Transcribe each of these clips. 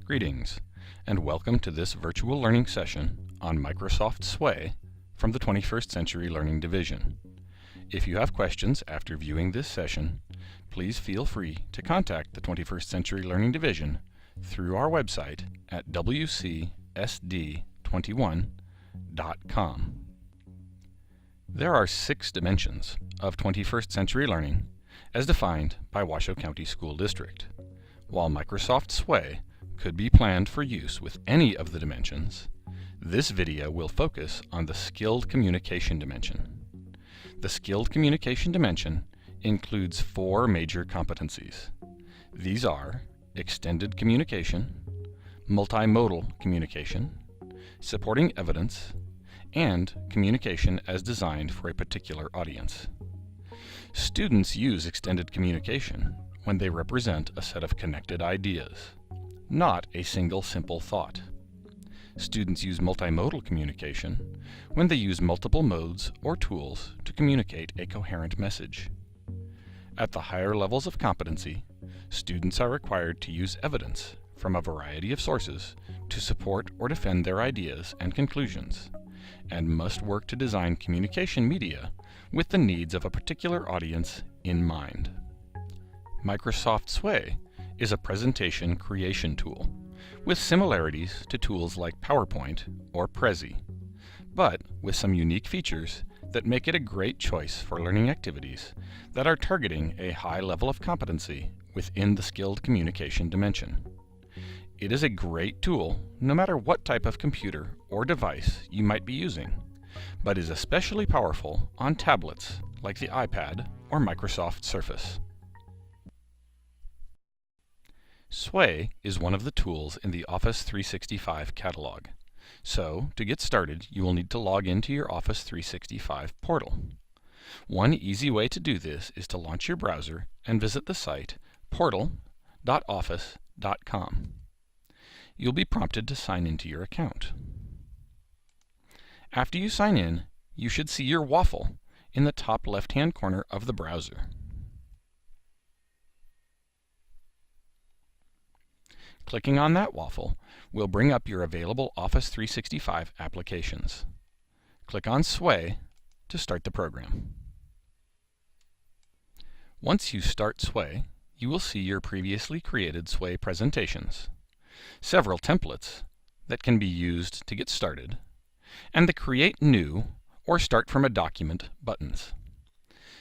Greetings, and welcome to this virtual learning session on Microsoft Sway from the 21st Century Learning Division. If you have questions after viewing this session, please feel free to contact the 21st Century Learning Division through our website at WCSD21.com. There are 6 dimensions of 21st century learning as defined by Washoe County School District. While Microsoft Sway could be planned for use with any of the dimensions, this video will focus on the skilled communication dimension. The skilled communication dimension includes 4 major competencies. These are extended communication, multimodal communication, supporting evidence, and communication as designed for a particular audience. Students use extended communication when they represent a set of connected ideas, not a single simple thought. Students use multimodal communication when they use multiple modes or tools to communicate a coherent message. At the higher levels of competency, students are required to use evidence from a variety of sources to support or defend their ideas and conclusions, and must work to design communication media with the needs of a particular audience in mind. Microsoft Sway is a presentation creation tool with similarities to tools like PowerPoint or Prezi, but with some unique features that make it a great choice for learning activities that are targeting a high level of competency within the skilled communication dimension. It is a great tool no matter what type of computer or device you might be using, but is especially powerful on tablets like the iPad or Microsoft Surface. Sway is one of the tools in the Office 365 catalog. So, to get started, you will need to log into your Office 365 portal. One easy way to do this is to launch your browser and visit the site portal.office.com. You'll be prompted to sign into your account. After you sign in, you should see your waffle in the top left-hand corner of the browser. Clicking on that waffle will bring up your available Office 365 applications. Click on Sway to start the program. Once you start Sway, you will see your previously created Sway presentations, several templates that can be used to get started, and the Create New or Start from a Document buttons.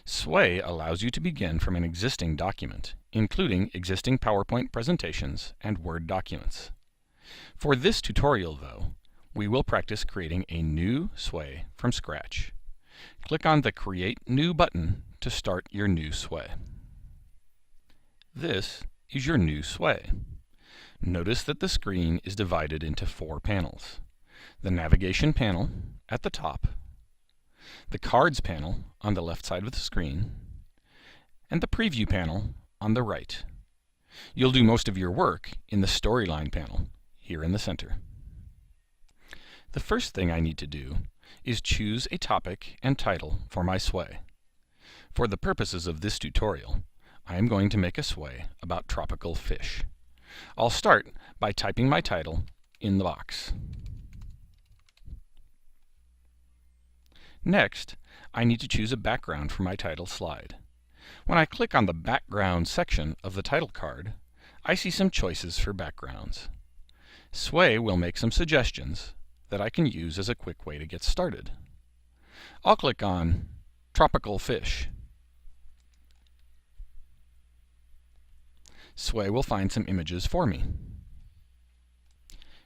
Sway allows you to begin from an existing document, including existing PowerPoint presentations and Word documents. For this tutorial, though, we will practice creating a new Sway from scratch. Click on the Create New button to start your new Sway. This is your new Sway. Notice that the screen is divided into 4 panels. The Navigation panel at the top, the Cards panel on the left side of the screen, and the Preview panel on the right. You'll do most of your work in the Storyline panel, here in the center. The first thing I need to do is choose a topic and title for my Sway. For the purposes of this tutorial, I am going to make a Sway about tropical fish. I'll start by typing my title in the box. Next, I need to choose a background for my title slide. When I click on the Background section of the title card, I see some choices for backgrounds. Sway will make some suggestions that I can use as a quick way to get started. I'll click on Tropical Fish. Sway will find some images for me.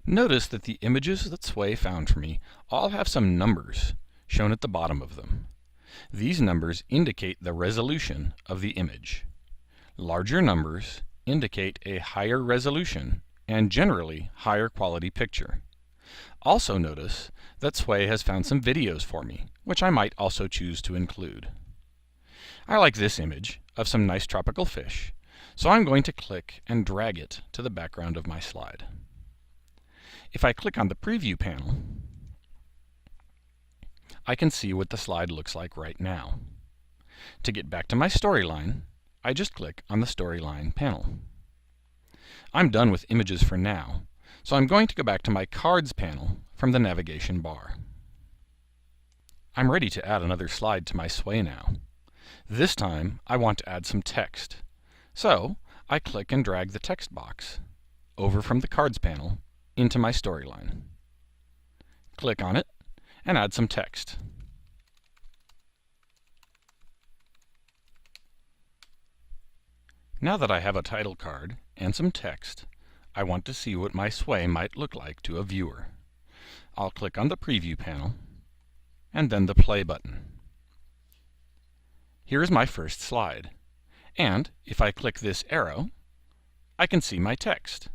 Notice that the images that Sway found for me all have some numbers shown at the bottom of them. These numbers indicate the resolution of the image. Larger numbers indicate a higher resolution and generally higher quality picture. Also notice that Sway has found some videos for me, which I might also choose to include. I like this image of some nice tropical fish, so I'm going to click and drag it to the background of my slide. If I click on the Preview panel, I can see what the slide looks like right now. To get back to my storyline, I just click on the Storyline panel. I'm done with images for now, so I'm going to go back to my Cards panel from the navigation bar. I'm ready to add another slide to my sway now. This time, I want to add some text. So, I click and drag the text box over from the Cards panel into my storyline. Click on it and add some text. Now that I have a title card and some text, I want to see what my sway might look like to a viewer. I'll click on the Preview panel and then the Play button. Here is my first slide, and if I click this arrow, I can see my text.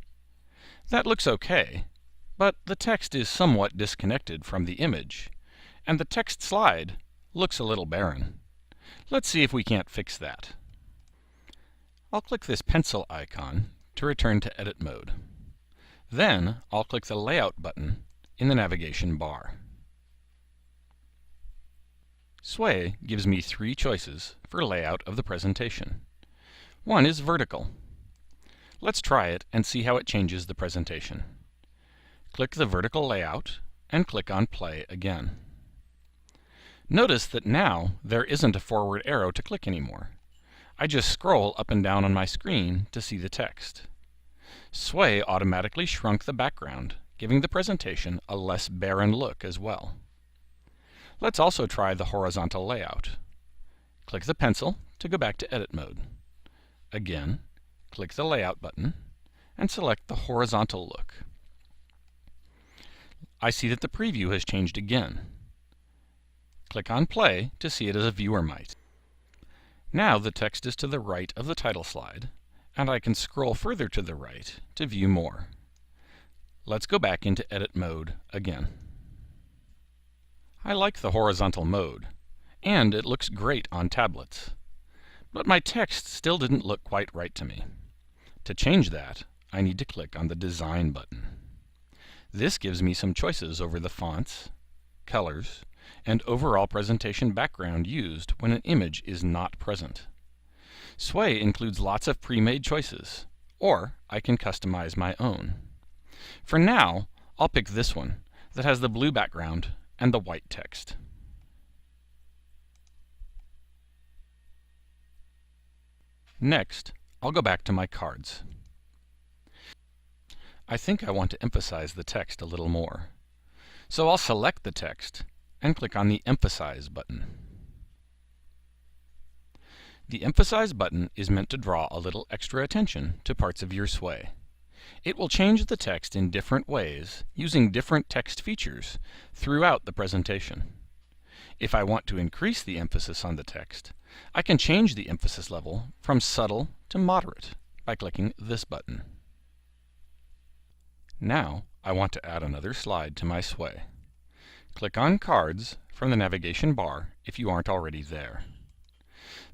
That looks okay, but the text is somewhat disconnected from the image, and the text slide looks a little barren. Let's see if we can't fix that. I'll click this pencil icon to return to Edit mode. Then I'll click the Layout button in the navigation bar. Sway gives me three choices for layout of the presentation. One is vertical. Let's try it and see how it changes the presentation. Click the vertical layout and click on Play again. Notice that now there isn't a forward arrow to click anymore. I just scroll up and down on my screen to see the text. Sway automatically shrunk the background, giving the presentation a less barren look as well. Let's also try the horizontal layout. Click the pencil to go back to Edit mode. Again, click the Layout button and select the horizontal look. I see that the preview has changed again. Click on Play to see it as a viewer might. Now the text is to the right of the title slide, and I can scroll further to the right to view more. Let's go back into Edit mode again. I like the horizontal mode, and it looks great on tablets. But my text still didn't look quite right to me. To change that, I need to click on the Design button. This gives me some choices over the fonts, colors, and overall presentation background used when an image is not present. Sway includes lots of pre-made choices, or I can customize my own. For now, I'll pick this one that has the blue background and the white text. Next, I'll go back to my cards. I think I want to emphasize the text a little more. So I'll select the text and click on the Emphasize button. The Emphasize button is meant to draw a little extra attention to parts of your sway. It will change the text in different ways using different text features throughout the presentation. If I want to increase the emphasis on the text, I can change the emphasis level from subtle to moderate by clicking this button. Now I want to add another slide to my sway. Click on Cards from the navigation bar if you aren't already there.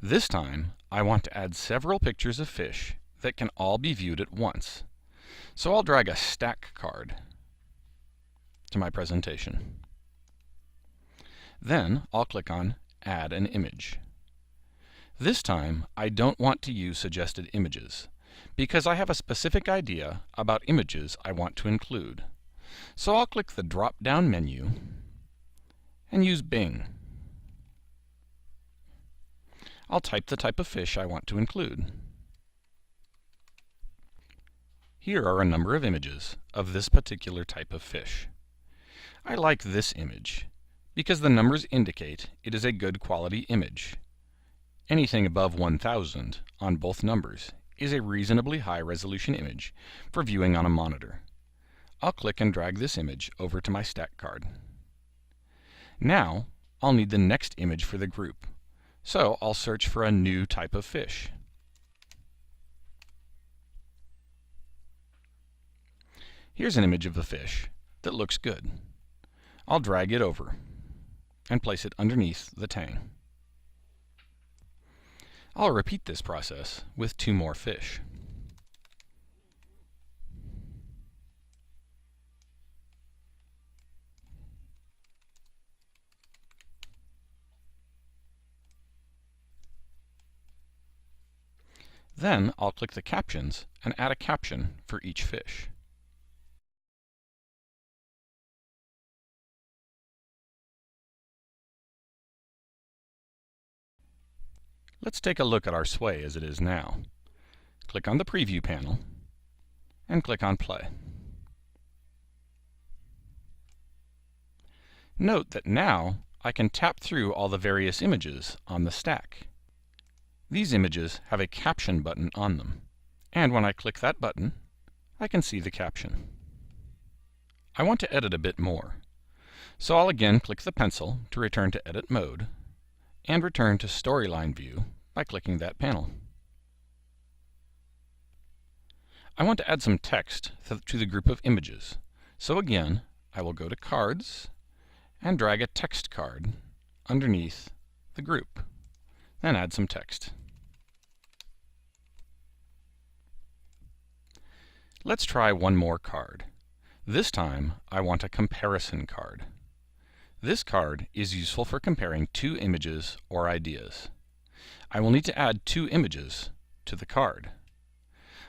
This time, I want to add several pictures of fish that can all be viewed at once. So I'll drag a stack card to my presentation. Then I'll click on Add an Image. This time, I don't want to use suggested images, because I have a specific idea about images I want to include. So I'll click the drop-down menu and use Bing. I'll type the type of fish I want to include. Here are a number of images of this particular type of fish. I like this image because the numbers indicate it is a good quality image. Anything above 1000 on both numbers is a reasonably high resolution image for viewing on a monitor. I'll click and drag this image over to my stack card. Now I'll need the next image for the group, so I'll search for a new type of fish. Here's an image of a fish that looks good. I'll drag it over and place it underneath the tang. I'll repeat this process with 2 more fish. Then I'll click the Captions and add a caption for each fish. Let's take a look at our sway as it is now. Click on the Preview panel and click on Play. Note that now I can tap through all the various images on the stack. These images have a caption button on them, and when I click that button, I can see the caption. I want to edit a bit more, so I'll again click the pencil to return to Edit Mode, and return to Storyline View by clicking that panel. I want to add some text to the group of images, so again, I will go to Cards and drag a text card underneath the group, then add some text. Let's try one more card. This time, I want a comparison card. This card is useful for comparing two images or ideas. I will need to add two images to the card.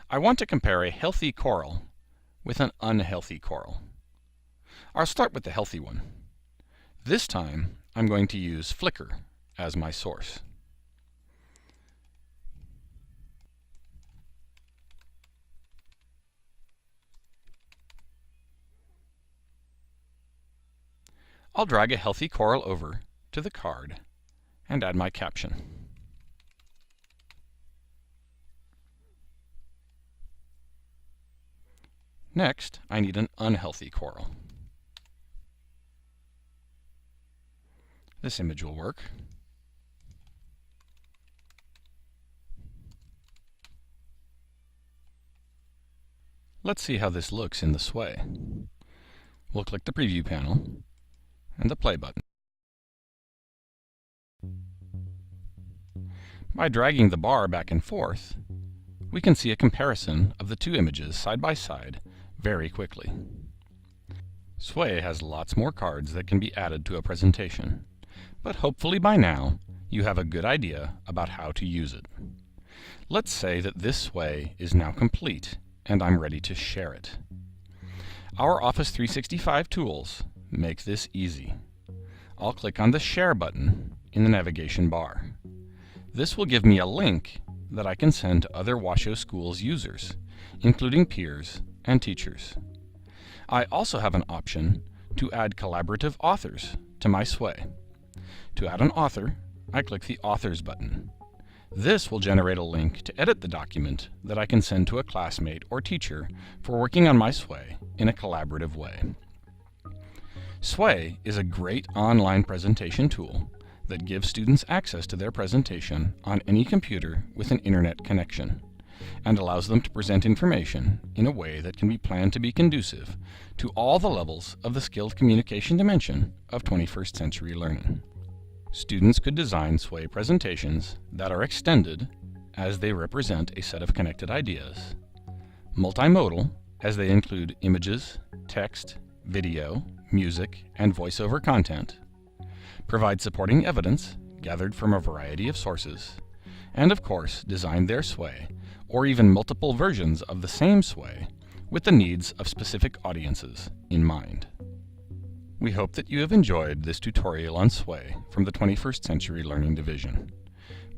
I want to compare a healthy coral with an unhealthy coral. I'll start with the healthy one. This time, I'm going to use Flickr as my source. I'll drag a healthy coral over to the card and add my caption. Next, I need an unhealthy coral. This image will work. Let's see how this looks in the sway. We'll click the Preview panel and the Play button. By dragging the bar back and forth, we can see a comparison of the two images side by side very quickly. Sway has lots more cards that can be added to a presentation, but hopefully by now you have a good idea about how to use it. Let's say that this sway is now complete and I'm ready to share it. Our Office 365 tools make this easy. I'll click on the Share button in the navigation bar. This will give me a link that I can send to other Washoe Schools users, including peers and teachers. I also have an option to add collaborative authors to my sway. To add an author, I click the Authors button. This will generate a link to edit the document that I can send to a classmate or teacher for working on my sway in a collaborative way. Sway is a great online presentation tool that gives students access to their presentation on any computer with an internet connection, and allows them to present information in a way that can be planned to be conducive to all the levels of the skilled communication dimension of 21st century learning. Students could design sway presentations that are extended as they represent a set of connected ideas, multimodal as they include images, text, video, music, and voiceover content, provide supporting evidence gathered from a variety of sources, and of course design their sway, or even multiple versions of the same sway, with the needs of specific audiences in mind. We hope that you have enjoyed this tutorial on sway from the 21st Century Learning Division.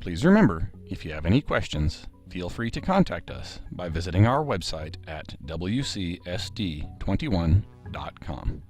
Please remember, if you have any questions, feel free to contact us by visiting our website at WCSD21.com.